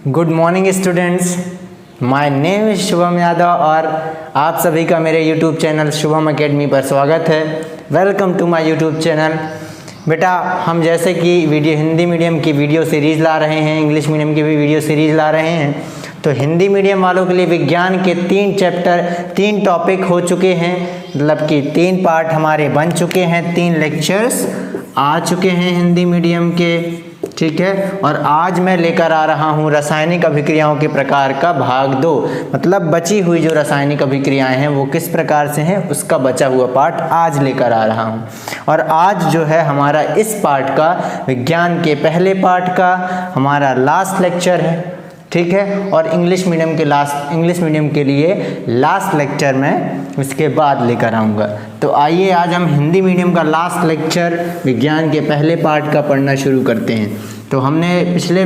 Good morning students, my name is Shubham Yadav और आप सभी का मेरे यूट्यूब चैनल शुभम एकेडमी पर स्वागत है। Welcome to my YouTube channel. बेटा, हम जैसे कि हिंदी मीडियम की वीडियो सीरीज़ ला रहे हैं, इंग्लिश मीडियम की भी वीडियो सीरीज़ ला रहे हैं। तो हिंदी मीडियम वालों के लिए विज्ञान के 3 टॉपिक हो चुके हैं, मतलब कि 3 पार्ट हमारे बन चुके हैं, 3 लेक्चर्स आ चुके हैं हिंदी मीडियम के, ठीक है। और आज मैं लेकर आ रहा हूँ रासायनिक अभिक्रियाओं के प्रकार का भाग 2, मतलब बची हुई जो रासायनिक अभिक्रियाएं हैं वो किस प्रकार से हैं उसका बचा हुआ पार्ट आज लेकर आ रहा हूँ। और आज जो है हमारा इस पार्ट का, विज्ञान के पहले पार्ट का हमारा लास्ट लेक्चर है, ठीक है। और इंग्लिश मीडियम के लिए लास्ट लेक्चर मैं इसके बाद लेकर आऊँगा। तो आइए आज हम हिंदी मीडियम का लास्ट लेक्चर विज्ञान के पहले पार्ट का पढ़ना शुरू करते हैं। तो हमने पिछले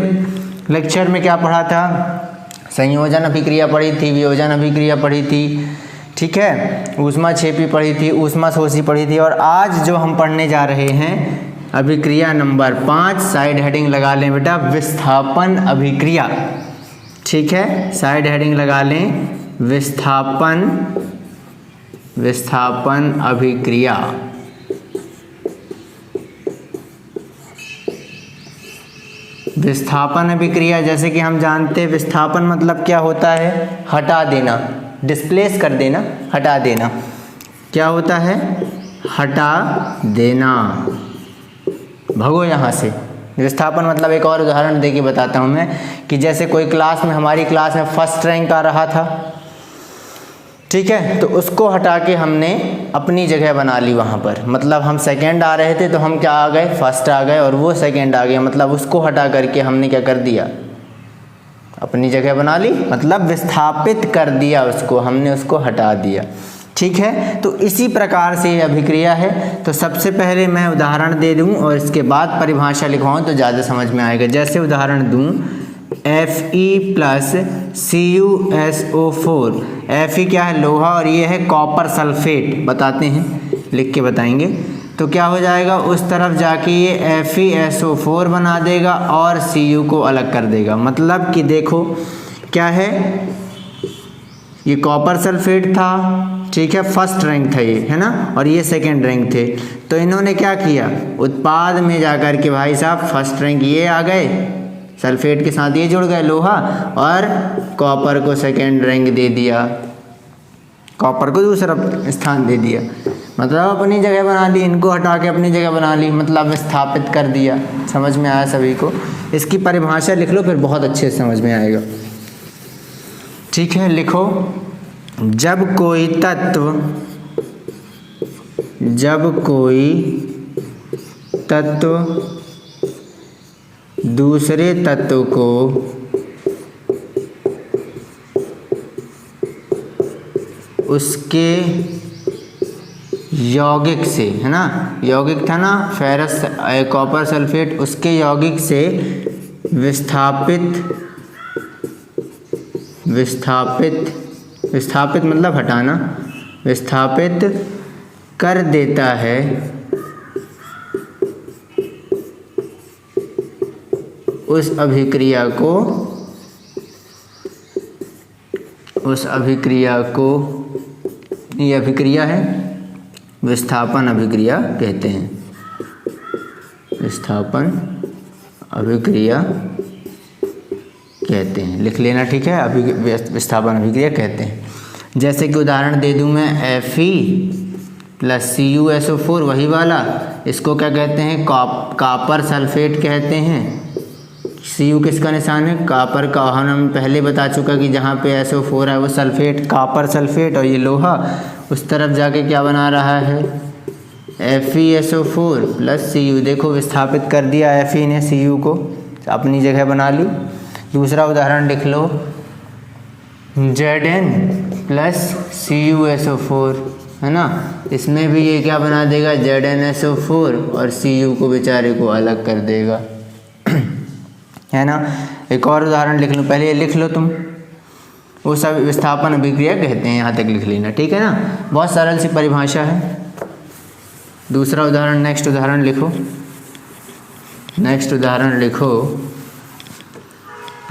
लेक्चर में क्या पढ़ा था? संयोजन अभिक्रिया पढ़ी थी, वियोजन अभिक्रिया पढ़ी थी, ठीक है, ऊष्माक्षेपी पढ़ी थी, ऊष्माशोषी पढ़ी थी। और आज जो हम पढ़ने जा रहे हैं अभिक्रिया नंबर 5, साइड हेडिंग लगा लें बेटा, विस्थापन अभिक्रिया, ठीक है, साइड हेडिंग लगा लें, विस्थापन अभिक्रिया। विस्थापन अभिक्रिया, जैसे कि हम जानते हैं विस्थापन मतलब क्या होता है? हटा देना, डिस्प्लेस कर देना, हटा देना। क्या होता है? हटा देना, भगो यहाँ से। विस्थापन मतलब एक और उदाहरण देके बताता हूँ मैं, कि जैसे कोई क्लास में, हमारी क्लास में फर्स्ट रैंक आ रहा था, ठीक है, तो उसको हटा के हमने अपनी जगह बना ली वहाँ पर। मतलब हम सेकंड आ रहे थे तो हम क्या आ गए? फर्स्ट आ गए, और वो सेकंड आ गया, मतलब उसको हटा करके हमने क्या कर दिया? अपनी जगह बना ली, मतलब विस्थापित कर दिया उसको, हमने उसको हटा दिया, ठीक है। तो इसी प्रकार से ये अभिक्रिया है। तो सबसे पहले मैं उदाहरण दे दूं और इसके बाद परिभाषा लिखवाऊं तो ज़्यादा समझ में आएगा। जैसे उदाहरण दूं, Fe प्लस CuSO4। Fe क्या है? लोहा, और ये है कॉपर सल्फेट, बताते हैं, लिख के बताएंगे। तो क्या हो जाएगा? उस तरफ जाके ये FeSO4 बना देगा और Cu को अलग कर देगा। मतलब कि देखो क्या है, ये कॉपर सल्फेट था, ठीक है, फर्स्ट रैंक था ये, है ना, और ये सेकंड रैंक थे। तो इन्होंने क्या किया? उत्पाद में जाकर के भाई साहब फर्स्ट रैंक ये आ गए, सल्फेट के साथ ये जुड़ गए लोहा, और कॉपर को सेकंड रैंक दे दिया, कॉपर को दूसरा स्थान दे दिया, मतलब अपनी जगह बना ली, इनको हटा के अपनी जगह बना ली, मतलब विस्थापित कर दिया। समझ में आया सभी को? इसकी परिभाषा लिख लो, फिर बहुत अच्छे से समझ में आएगा, ठीक है। लिखो, जब कोई तत्व दूसरे तत्व को उसके यौगिक से, है ना, यौगिक था ना फेरस कॉपर सल्फेट, उसके यौगिक से विस्थापित मतलब हटाना, विस्थापित कर देता है, उस अभिक्रिया को ये अभिक्रिया है, विस्थापन अभिक्रिया कहते हैं, विस्थापन अभिक्रिया कहते हैं, लिख लेना, ठीक है, विस्थापन अभिक्रिया कहते हैं। जैसे कि उदाहरण दे दूं मैं, Fe प्लस CuSO4, वही वाला, इसको क्या कहते हैं? कॉपर सल्फेट कहते हैं। Cu किसका निशान है? कॉपर का। हम पहले बता चुका कि जहाँ पे SO4 है वो सल्फेट, कॉपर सल्फेट, और ये लोहा उस तरफ जाके क्या बना रहा है? FeSO4 plus Cu। देखो विस्थापित कर दिया Fe ने Cu को, अपनी जगह बना ली। दूसरा उदाहरण लिख लो, Zn प्लस CuSO4, है ना, इसमें भी ये क्या बना देगा? ZnSO4, और Cu को बेचारे को अलग कर देगा, है ना। एक और उदाहरण लिख लो, पहले ये लिख लो तुम, वो सब विस्थापन अभिक्रिया कहते हैं, यहाँ तक लिख लेना, ठीक है ना। बहुत सरल सी परिभाषा है। दूसरा उदाहरण, नेक्स्ट उदाहरण लिखो,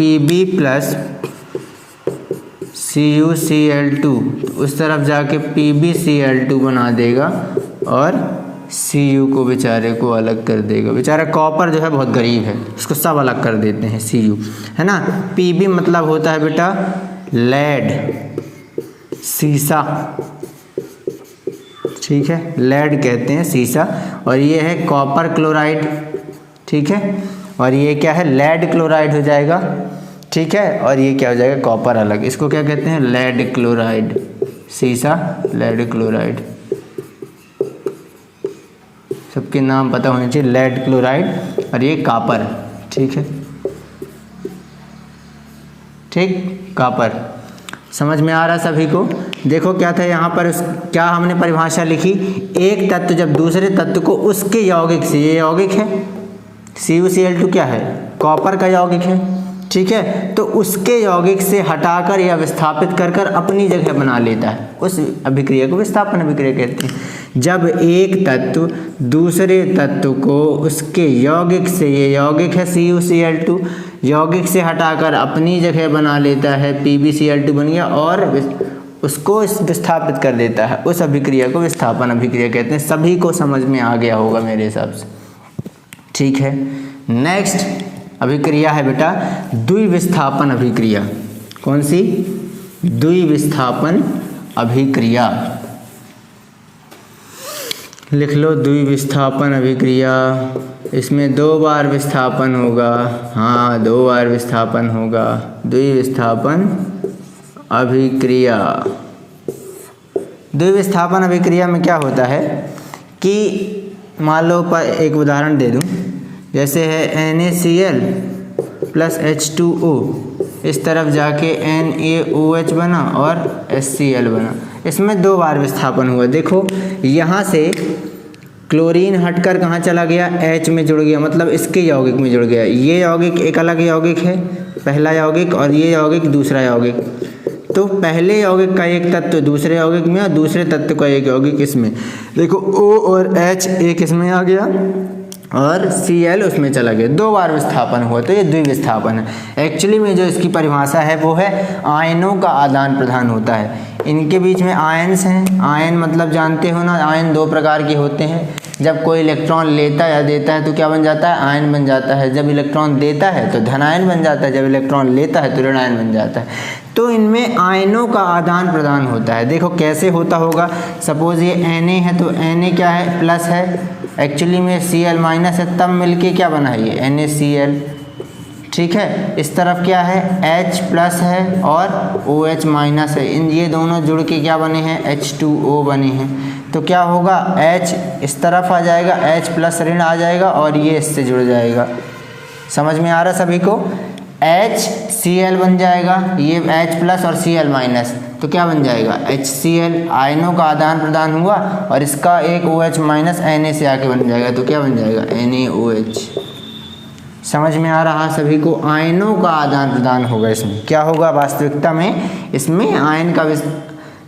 Pb प्लस CuCl2, उस तरफ जाके PbCl2 बना देगा और Cu को बेचारे को अलग कर देगा। बेचारा कॉपर जो है बहुत गरीब है, उसको सब अलग कर देते हैं Cu, है ना। Pb मतलब होता है बेटा लेड, सीसा, ठीक है, लेड कहते हैं सीसा। और ये है कॉपर क्लोराइड, ठीक है, और ये क्या है लेड क्लोराइड हो जाएगा, ठीक है। और ये क्या हो जाएगा कॉपर अलग, इसको क्या कहते हैं लेड क्लोराइड, सीसा लेड क्लोराइड, सबके नाम पता होने चाहिए, लेड क्लोराइड। और ये कॉपर, ठीक है, ठीक, कॉपर। समझ में आ रहा सभी को। देखो क्या था यहाँ पर, क्या हमने परिभाषा लिखी, एक तत्व जब दूसरे तत्व को उसके यौगिक से, ये यौगिक है CuCl2 क्या है कॉपर का यौगिक है, ठीक है, तो उसके यौगिक से हटाकर या विस्थापित कर कर अपनी जगह बना लेता है, उस अभिक्रिया को विस्थापन अभिक्रिया कहते हैं। जब एक तत्व दूसरे तत्व को उसके यौगिक से, ये यौगिक है CuCl2, यौगिक से हटाकर अपनी जगह बना लेता है, PbCl2 बन गया, और उसको विस्थापित कर देता है, उस अभिक्रिया को विस्थापन अभिक्रिया कहते हैं। सभी को समझ में आ गया होगा मेरे हिसाब से, ठीक है। नेक्स्ट अभिक्रिया है बेटा द्विविस्थापन अभिक्रिया। कौन सी? द्विविस्थापन अभिक्रिया। लिख लो द्विविस्थापन अभिक्रिया। इसमें 2 बार विस्थापन होगा, हाँ 2 बार विस्थापन होगा। द्विविस्थापन अभिक्रिया, द्विविस्थापन अभिक्रिया में क्या होता है कि मान लो पर एक उदाहरण दे दूं, जैसे है NaCl प्लस H2O, इस तरफ जाके NaOH बना और HCl बना, इसमें 2 बार विस्थापन हुआ। देखो यहाँ से क्लोरीन हटकर कहाँ चला गया, H में जुड़ गया, मतलब इसके यौगिक में जुड़ गया। ये यौगिक एक अलग यौगिक है, पहला यौगिक, और ये यौगिक दूसरा यौगिक। तो पहले यौगिक का एक तत्व दूसरे यौगिक में और दूसरे तत्व का एक यौगिक इसमें। देखो O और H एक इसमें आ गया और Cl उसमें चला गया, 2 बार विस्थापन हुआ, तो ये द्विविस्थापन है। एक्चुअली में जो इसकी परिभाषा है वो है आयनों का आदान प्रदान होता है, इनके बीच में आयन्स हैं। आयन मतलब जानते हो ना, आयन 2 प्रकार के होते हैं। जब कोई इलेक्ट्रॉन लेता या देता है तो क्या बन जाता है, आयन बन जाता है। जब इलेक्ट्रॉन देता है तो धनायन बन जाता है, जब इलेक्ट्रॉन लेता है तो ऋणायन बन जाता है। तो इनमें आयनों का आदान प्रदान होता है। देखो कैसे होता होगा, सपोज ये Na है तो Na क्या है, प्लस है, एक्चुअली में Cl माइनस है, तब मिलके क्या बना है ये NaCl, ठीक है। इस तरफ क्या है H प्लस है और OH माइनस है, इन ये दोनों जुड़ के क्या बने हैं H2O बने हैं। तो क्या होगा H इस तरफ आ जाएगा, H प्लस ऋण आ जाएगा और ये इससे जुड़ जाएगा। समझ में आ रहा सभी को, HCl बन जाएगा, ये H प्लस और Cl माइनस, तो क्या बन जाएगा HCl। आयनों का आदान प्रदान हुआ और इसका एक OH माइनस Na से आके बन जाएगा, तो क्या बन जाएगा NaOH। समझ में आ रहा सभी को, आयनों का आदान प्रदान होगा। इसमें क्या होगा वास्तविकता में, इसमें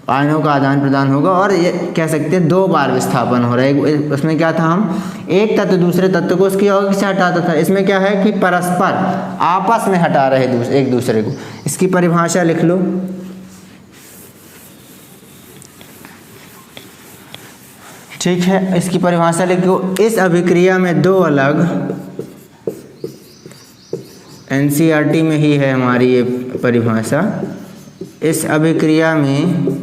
आयनों का आदान प्रदान होगा और ये कह सकते हैं 2 बार विस्थापन हो रहा है। उसमें क्या था, हम एक तत्व दूसरे तत्व को उसके यौगिक से हटाता था, इसमें क्या है कि परस्पर आपस में हटा रहे एक दूसरे को। इसकी परिभाषा लिख लो, ठीक है, इसकी परिभाषा लिखो। इस अभिक्रिया में 2 अलग, NCERT में ही है हमारी ये परिभाषा, इस अभिक्रिया में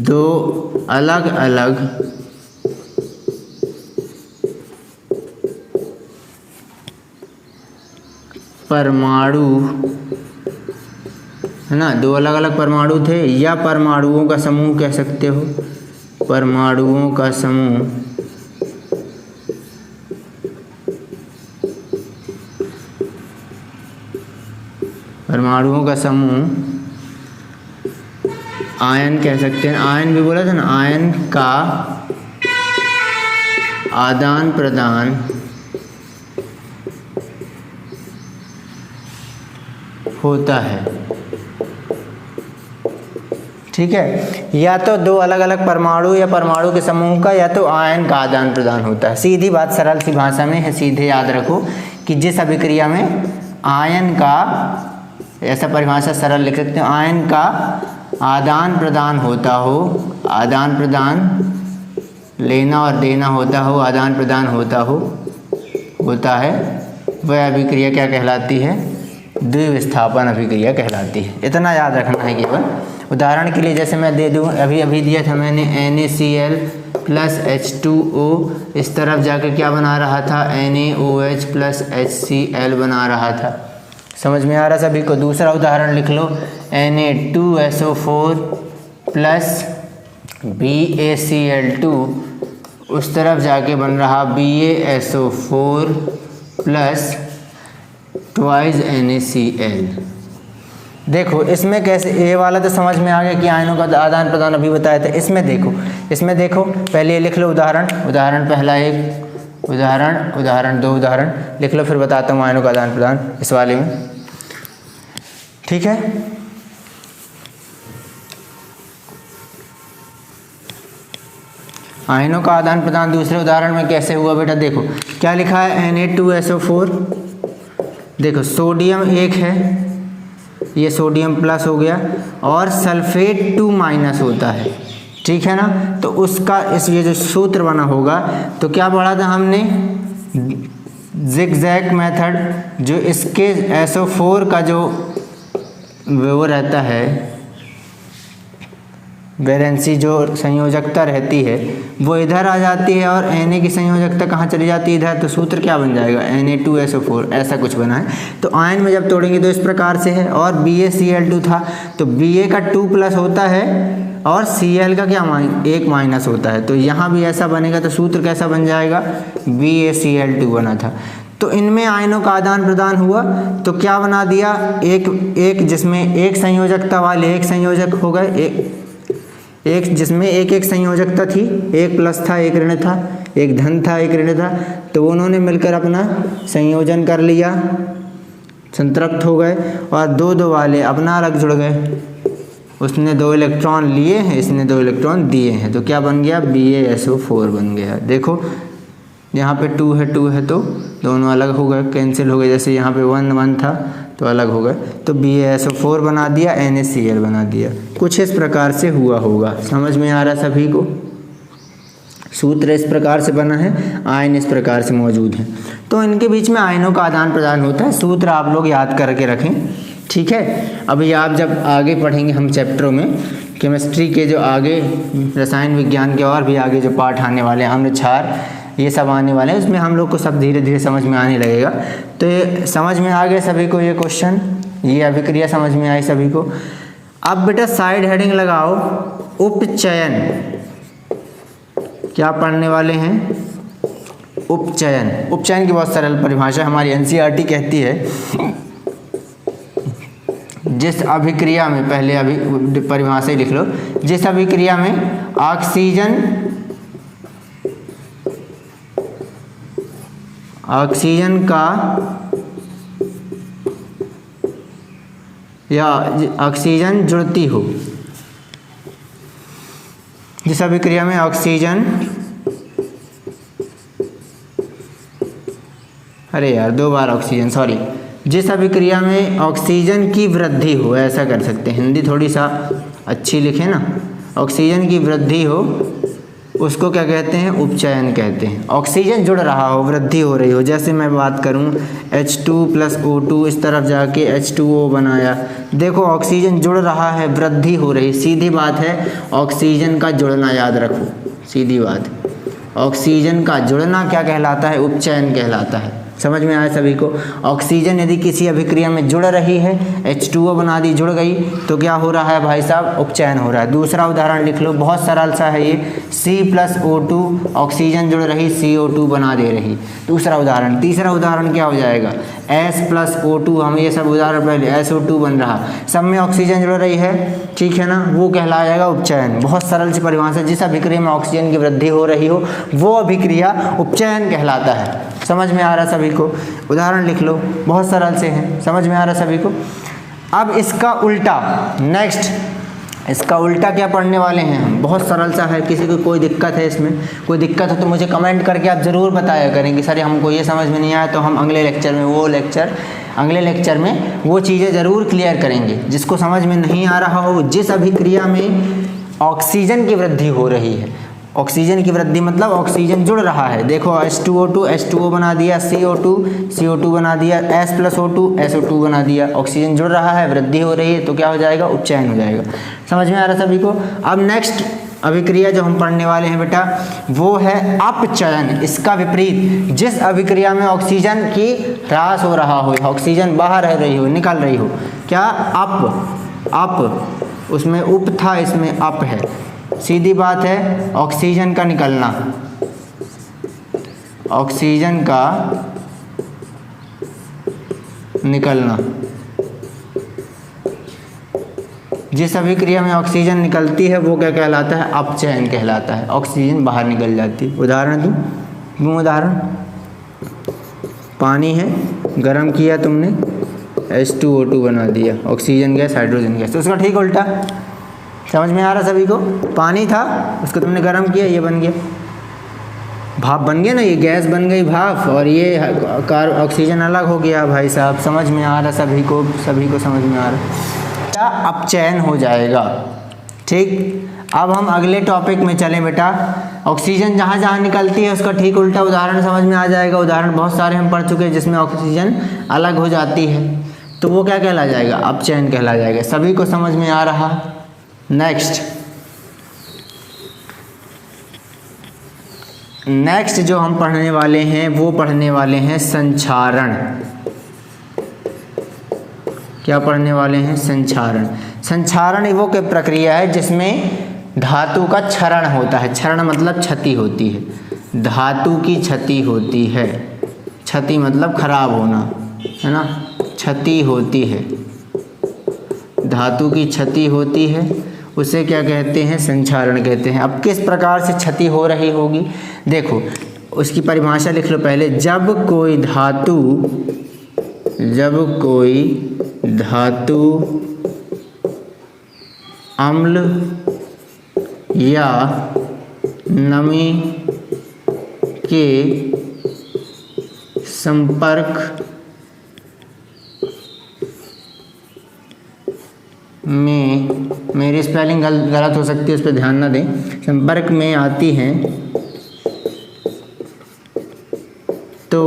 2 अलग अलग परमाणु, है ना, 2 अलग अलग परमाणु थे, या परमाणुओं का समूह कह सकते हो, परमाणुओं का समूह, परमाणुओं का समूह आयन कह सकते हैं। आयन भी बोला था ना, आयन का आदान प्रदान होता है, ठीक है। या तो 2 अलग अलग परमाणु या परमाणु के समूह का, या तो आयन का आदान प्रदान होता है। सीधी बात, सरल सी भाषा में है, सीधे याद रखो कि जिस अभिक्रिया में आयन का, ऐसा परिभाषा सरल लिख सकते हो, आयन का आदान प्रदान होता हो, आदान प्रदान लेना और देना होता हो, आदान प्रदान होता है, वह अभिक्रिया क्या कहलाती है? द्विविस्थापन अभिक्रिया कहलाती है। इतना याद रखना है केवल। उदाहरण के लिए जैसे मैं दे दूँ, अभी दिया था मैंने NaCl प्लस H2O, इस तरफ जाकर क्या बना रहा था? NaOH प्लस HCl बना रहा था। समझ में आ रहा सभी को? दूसरा उदाहरण लिख लो, Na2SO4 प्लस BaCl2, उस तरफ जाके बन रहा BaSO4 प्लस ट्वाइस NaCl। देखो इसमें कैसे, ये वाला तो समझ में आ गया कि आयनों का आदान प्रदान अभी बताया था। इसमें देखो पहले ये लिख लो उदाहरण पहला एक उदाहरण दो उदाहरण लिख लो, फिर बताता हूँ आयनों का आदान प्रदान इस वाले में। ठीक है, आयनों का आदान प्रदान दूसरे उदाहरण में कैसे हुआ बेटा? देखो क्या लिखा है, Na2SO4, देखो सोडियम एक है, ये सोडियम प्लस हो गया, और सल्फेट 2 माइनस होता है। ठीक है ना? तो उसका ये जो सूत्र बना होगा, तो क्या पढ़ा था हमने? ज़िगज़ैग मेथड, जो इसके SO4 का जो वो रहता है, वैलेंसी जो संयोजकता रहती है वो इधर आ जाती है, और Na की संयोजकता कहाँ चली जाती है? इधर। तो सूत्र क्या बन जाएगा? Na2SO4, ऐसा कुछ बना है। तो आयन में जब तोड़ेंगे तो इस प्रकार से है, और BaCl2 था, तो Ba का 2 प्लस होता है और Cl का क्या एक माइनस होता है, तो यहाँ भी ऐसा बनेगा। तो सूत्र कैसा बन जाएगा? BaCl2 बना था। तो इनमें आयनों का आदान प्रदान हुआ, तो क्या बना दिया? एक जिसमें एक संयोजकता वाले एक संयोजक हो गए, एक जिसमें एक संयोजकता थी, एक प्लस था एक ऋण था, एक धन था एक ऋण था, तो उन्होंने मिलकर अपना संयोजन कर लिया, संतृप्त हो गए, और दो वाले अपना अलग जुड़ गए। उसने 2 इलेक्ट्रॉन लिए हैं, इसने 2 इलेक्ट्रॉन दिए हैं, तो क्या बन गया? BaSO4 बन गया। देखो यहाँ पे 2 है तो दोनों अलग हो गए, कैंसिल हो गए। जैसे यहाँ पे 1 था तो अलग हो गए, तो BaSO4 बना दिया, NaCl बना दिया। कुछ इस प्रकार से हुआ होगा। समझ में आ रहा सभी को? सूत्र इस प्रकार से बना है, आयन इस प्रकार से मौजूद हैं, तो इनके बीच में आयनों का आदान प्रदान होता है। सूत्र आप लोग याद करके रखें। ठीक है, अभी आप जब आगे पढ़ेंगे हम चैप्टरों में, केमिस्ट्री के जो आगे, रसायन विज्ञान के और भी आगे जो पाठ आने वाले हैं, अम्ल क्षार ये सब आने वाले हैं, उसमें हम लोग को सब धीरे धीरे समझ में आने लगेगा। तो ये समझ में आ गया सभी को? ये क्वेश्चन, ये अभिक्रिया समझ में आई सभी को? अब बेटा साइड हेडिंग लगाओ, उपचयन। क्या पढ़ने वाले हैं? उपचयन। उपचयन की बहुत सरल परिभाषा हमारी NCERT कहती है, जिस अभिक्रिया में, पहले परिभाषा ही लिख लो, जिस अभिक्रिया में ऑक्सीजन का या ऑक्सीजन जुड़ती हो, जिस अभिक्रिया में ऑक्सीजन, अरे यार 2 बार ऑक्सीजन, सॉरी, जिस अभिक्रिया में ऑक्सीजन की वृद्धि हो, ऐसा कर सकते हैं, हिंदी थोड़ी सा अच्छी लिखें ना, ऑक्सीजन की वृद्धि हो, उसको क्या कहते हैं? उपचयन कहते हैं। ऑक्सीजन जुड़ रहा हो, वृद्धि हो रही हो, जैसे मैं बात करूं H2 + O2, इस तरफ जाके H2O बनाया, देखो ऑक्सीजन जुड़ रहा है, वृद्धि हो रही, सीधी बात है, ऑक्सीजन का जुड़ना याद रखो, सीधी बात। ऑक्सीजन का जुड़ना क्या कहलाता है? उपचयन कहलाता है। समझ में आया सभी को? ऑक्सीजन यदि किसी अभिक्रिया में जुड़ रही है, H2O बना दी, जुड़ गई, तो क्या हो रहा है भाई साहब? उपचयन हो रहा है। दूसरा उदाहरण लिख लो, बहुत सरल सा है ये, C + O2, ऑक्सीजन जुड़ रही, CO2 बना दे रही। दूसरा उदाहरण। तीसरा उदाहरण क्या हो जाएगा? S + O2, हम ये सब उदाहरण पहले, SO2 बन रहा, सब में ऑक्सीजन जुड़ रही है, ठीक है ना, वो कहलाएगा उपचयन। बहुत सरल सी परिभाषा, जिस अभिक्रिया में ऑक्सीजन की वृद्धि हो रही हो वो अभिक्रिया उपचयन कहलाता है। समझ में आ रहा सभी को? उदाहरण लिख लो, बहुत सरल से हैं, समझ में आ रहा सभी को? अब इसका उल्टा, नेक्स्ट इसका उल्टा क्या पढ़ने वाले हैं हम? बहुत सरल सा है। किसी को कोई दिक्कत है इसमें? कोई दिक्कत हो तो मुझे कमेंट करके आप ज़रूर बताया करें कि सर हमको ये समझ में नहीं आया, तो हम अगले लेक्चर में वो लेक्चर अगले लेक्चर में वो चीज़ें ज़रूर क्लियर करेंगे। जिसको समझ में नहीं आ रहा हो, जिस अभिक्रिया में ऑक्सीजन की वृद्धि हो रही है, ऑक्सीजन की वृद्धि मतलब ऑक्सीजन जुड़ रहा है, देखो H2O2 H2O बना दिया, CO2 CO2 बना दिया, H+O2 SO2 बना दिया, ऑक्सीजन जुड़ रहा है, वृद्धि हो रही है, तो क्या हो जाएगा, उपचयन हो जाएगा। समझ में आ रहा है सभी को। अब नेक्स्ट अभिक्रिया जो हम पढ़ने वाले हैं बेटा वो है अपचयन। इसका विपरीत, जिस अभिक्रिया में ऑक्सीजन की ह्रास हो रहा हो, ऑक्सीजन बाहर रह रही हो, निकल रही हो, क्या अप, उसमें उप था, इसमें अप है, सीधी बात है, ऑक्सीजन का निकलना, ऑक्सीजन का निकलना। जिस अभिक्रिया में ऑक्सीजन निकलती है वो क्या कहलाता है, अपचयन कहलाता है, ऑक्सीजन बाहर निकल जाती है। उदाहरण दूँ उदाहरण, पानी है, गर्म किया तुमने, H2O2 बना दिया, ऑक्सीजन गैस हाइड्रोजन गैस, तो उसका ठीक उल्टा। समझ में आ रहा सभी को, पानी था उसको तुमने गर्म किया, ये बन गया, भाप बन गया ना, ये गैस बन गई भाप, और ये ऑक्सीजन अलग हो गया। भाई साहब समझ में आ रहा सभी को समझ में आ रहा, क्या अपचयन हो जाएगा। ठीक, अब हम अगले टॉपिक में चलें बेटा। ऑक्सीजन जहाँ जहाँ निकलती है उसका ठीक उल्टा उदाहरण समझ में आ जाएगा। उदाहरण बहुत सारे हम पढ़ चुके हैं जिसमें ऑक्सीजन अलग हो जाती है, तो वो क्या कहला जाएगा, अपचयन कहला जाएगा। सभी को समझ में आ रहा। नेक्स्ट जो हम पढ़ने वाले हैं वो पढ़ने वाले हैं संक्षारण। क्या पढ़ने वाले हैं, संक्षारण। संक्षारण वो क्या प्रक्रिया है जिसमें धातु का क्षरण होता है। क्षरण मतलब क्षति होती है, धातु की क्षति होती है, क्षति मतलब खराब होना, है ना, क्षति होती है, धातु की क्षति होती है, उसे क्या कहते हैं, संक्षारण कहते हैं। अब किस प्रकार से क्षति हो रही होगी, देखो उसकी परिभाषा लिख लो पहले। जब कोई धातु अम्ल या नमी के संपर्क में, मेरी स्पेलिंग गलत हो सकती है, उस पर ध्यान ना दें, संपर्क में आती हैं तो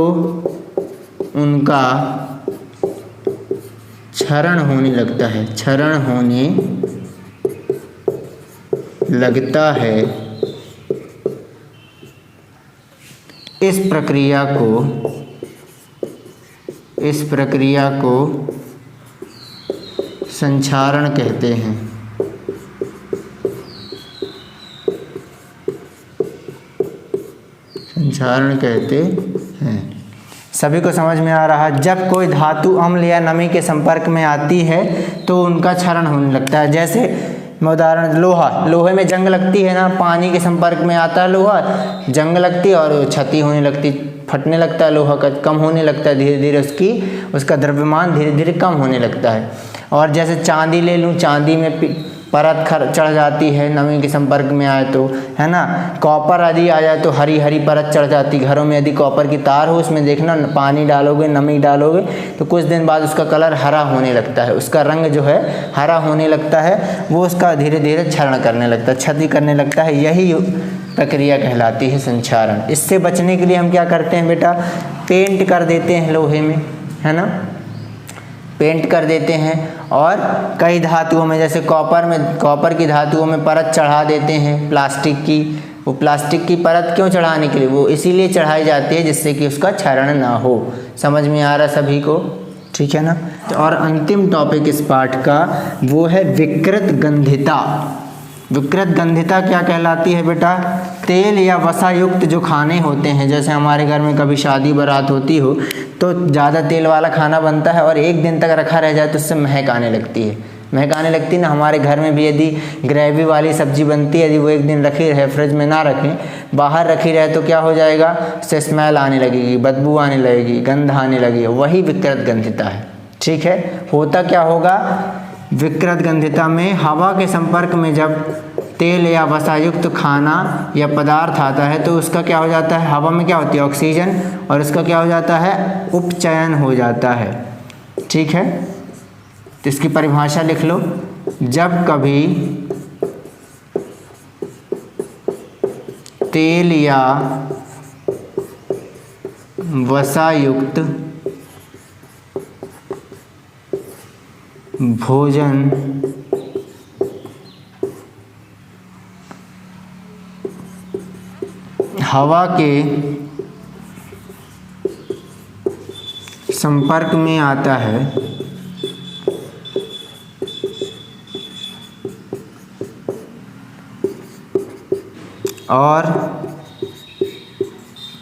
उनका क्षरण होने लगता है, क्षरण होने लगता है। इस प्रक्रिया को संक्षारण कहते हैं। संक्षारण कहते हैं। सभी को समझ में आ रहा। जब कोई धातु अम्ल या नमी के संपर्क में आती है तो उनका क्षरण होने लगता है। जैसे मैं उदाहरण, लोहे में जंग लगती है ना, पानी के संपर्क में आता है लोहा, जंग लगती है और क्षति होने लगती, फटने लगता है, लोहा का कम होने लगता है, धीरे धीरे उसका द्रव्यमान धीरे धीरे कम होने लगता है। और जैसे चांदी ले लूँ, चांदी में परत चढ़ जाती है नमी के संपर्क में आए तो, है ना। कॉपर आदि आ जाए तो हरी हरी परत चढ़ जाती। घरों में यदि कॉपर की तार हो, उसमें देखना पानी डालोगे, नमी डालोगे तो कुछ दिन बाद उसका कलर हरा होने लगता है, उसका रंग जो है हरा होने लगता है, वो उसका धीरे धीरे क्षरण करने लगता है, क्षति करने लगता है। यही प्रक्रिया कहलाती है संक्षारण। इससे बचने के लिए हम क्या करते हैं बेटा, पेंट कर देते हैं लोहे में, है ना, पेंट कर देते हैं। और कई धातुओं में, जैसे कॉपर की धातुओं में परत चढ़ा देते हैं प्लास्टिक की। वो प्लास्टिक की परत क्यों चढ़ाने के लिए, वो इसीलिए चढ़ाई जाती है जिससे कि उसका क्षरण ना हो। समझ में आ रहा सभी को, ठीक है ना। और अंतिम टॉपिक इस पाठ का वो है विकृत गंधिता। विकृत गंधिता क्या कहलाती है बेटा, तेल या वसा युक्त जो खाने होते हैं, जैसे हमारे घर में कभी शादी बारात होती हो तो ज़्यादा तेल वाला खाना बनता है और एक दिन तक रखा रह जाए तो उससे महक आने लगती है ना। हमारे घर में भी यदि ग्रेवी वाली सब्जी बनती है, यदि वो एक दिन रखी रहे, फ्रिज में ना रखें, बाहर रखी रहे तो क्या हो जाएगा, उससे स्मेल आने लगेगी, बदबू आने लगेगी, गंध आने लगेगी, वही विकृत गंधिता है। ठीक है, होता क्या होगा, विकृत गंधिता में हवा के संपर्क में जब तेल या वसायुक्त खाना या पदार्थ आता है तो उसका क्या हो जाता है, हवा में क्या होती है ऑक्सीजन, और उसका क्या हो जाता है, उपचयन हो जाता है। ठीक है, तो इसकी परिभाषा लिख लो। जब कभी तेल या वसा युक्त भोजन हवा के संपर्क में आता है और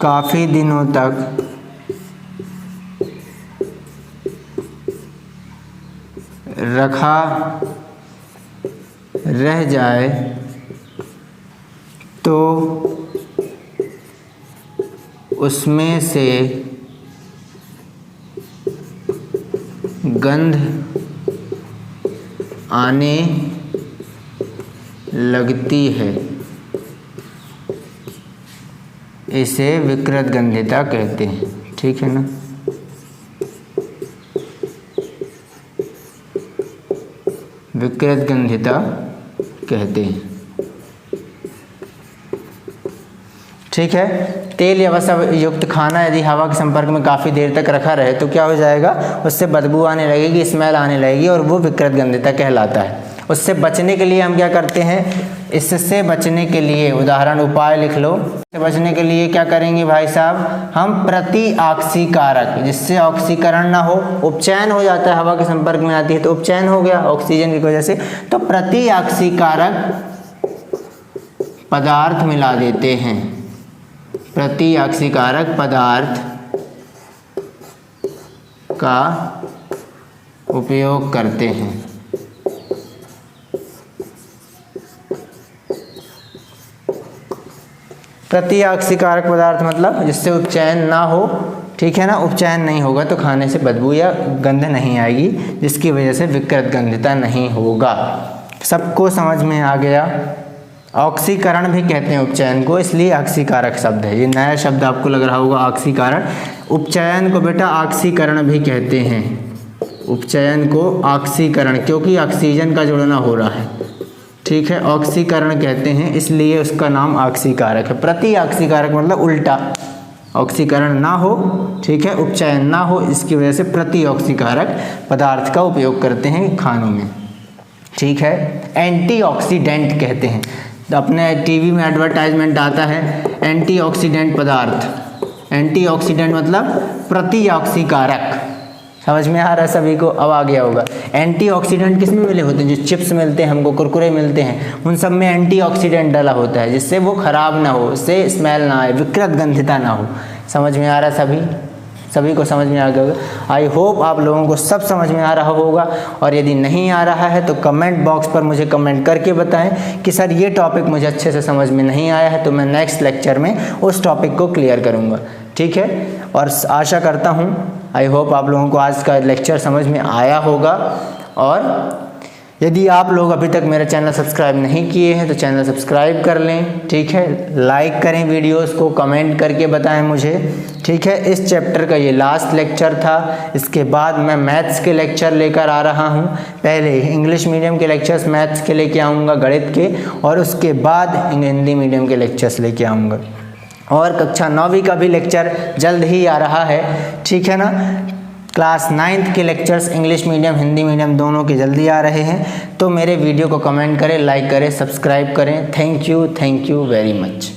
काफ़ी दिनों तक रखा रह जाए तो उसमें से गंध आने लगती है। इसे विकृत गंधिता कहते हैं। ठीक है ना। विकृत गंधिता कहते हैं। ठीक है। तेल या वसा युक्त खाना यदि हवा के संपर्क में काफ़ी देर तक रखा रहे तो क्या हो जाएगा, उससे बदबू आने लगेगी, स्मेल आने लगेगी और वो विकृत गंधिता कहलाता है। उससे बचने के लिए हम क्या करते हैं, इससे बचने के लिए उदाहरण उपाय लिख लो। इससे बचने के लिए क्या करेंगे भाई साहब, हम प्रति ऑक्सीकारक, जिससे ऑक्सीकरण ना हो, उपचयन हो जाता है, हवा के संपर्क में आती है तो उपचयन हो गया ऑक्सीजन की वजह से, तो प्रति ऑक्सीकारक पदार्थ मिला देते हैं। प्रति ऑक्सीकारक पदार्थ का उपयोग करते हैं। प्रति ऑक्सीकारक पदार्थ मतलब जिससे उपचयन ना हो। ठीक है ना, उपचयन नहीं होगा तो खाने से बदबू या गंध नहीं आएगी, जिसकी वजह से विकृत गंधिता नहीं होगा। सबको समझ में आ गया। ऑक्सीकरण भी कहते हैं उपचयन को, इसलिए ऑक्सीकारक शब्द है। ये नया शब्द आपको लग रहा होगा ऑक्सीकरण। उपचयन को बेटा ऑक्सीकरण भी कहते हैं। उपचयन को ऑक्सीकरण, क्योंकि ऑक्सीजन का जुड़ना हो रहा है। ठीक है, ऑक्सीकरण कहते हैं, इसलिए उसका नाम ऑक्सीकारक है। प्रति ऑक्सीकारक मतलब उल्टा, ऑक्सीकरण ना हो, ठीक है, उपचयन ना हो, इसकी वजह से प्रति ऑक्सीकारक पदार्थ का उपयोग करते हैं खानों में। ठीक है। एंटीऑक्सीडेंट कहते हैं, अपने टीवी में एडवर्टाइजमेंट आता है एंटीऑक्सीडेंट पदार्थ। एंटीऑक्सीडेंट मतलब प्रति ऑक्सीकारक। समझ में आ रहा है सभी को, अब आ गया होगा। एंटीऑक्सीडेंट किस में मिले होते हैं, जो चिप्स मिलते हैं हमको, कुरकुरे मिलते हैं, उन सब में एंटीऑक्सीडेंट डाला होता है, जिससे वो खराब ना हो, उससे स्मेल ना आए, विकृत गंधिता ना हो। समझ में आ रहा है सभी को समझ में आ गया होगा। आई होप आप लोगों को सब समझ में आ रहा होगा, और यदि नहीं आ रहा है तो कमेंट बॉक्स पर मुझे कमेंट करके बताएं कि सर ये टॉपिक मुझे अच्छे से समझ में नहीं आया है, तो मैं नेक्स्ट लेक्चर में उस टॉपिक को क्लियर करूँगा। ठीक है, और आशा करता हूँ, आई होप आप लोगों को आज का लेक्चर समझ में आया होगा। और यदि आप लोग अभी तक मेरा चैनल सब्सक्राइब नहीं किए हैं तो चैनल सब्सक्राइब कर लें। ठीक है, लाइक करें वीडियोस को, कमेंट करके बताएं मुझे। ठीक है, इस चैप्टर का ये लास्ट लेक्चर था। इसके बाद मैं मैथ्स के लेक्चर लेकर आ रहा हूँ। पहले इंग्लिश मीडियम के लेक्चर्स मैथ्स के लेके आऊँगा, गणित के, और उसके बाद हिंदी मीडियम के लेक्चर्स लेके आऊँगा। और कक्षा 9वीं का भी लेक्चर जल्द ही आ रहा है। ठीक है ना। क्लास 9th के lectures English medium Hindi medium दोनों के जल्दी आ रहे हैं। तो मेरे वीडियो को कमेंट करें, लाइक करें, सब्सक्राइब करें। Thank you very much.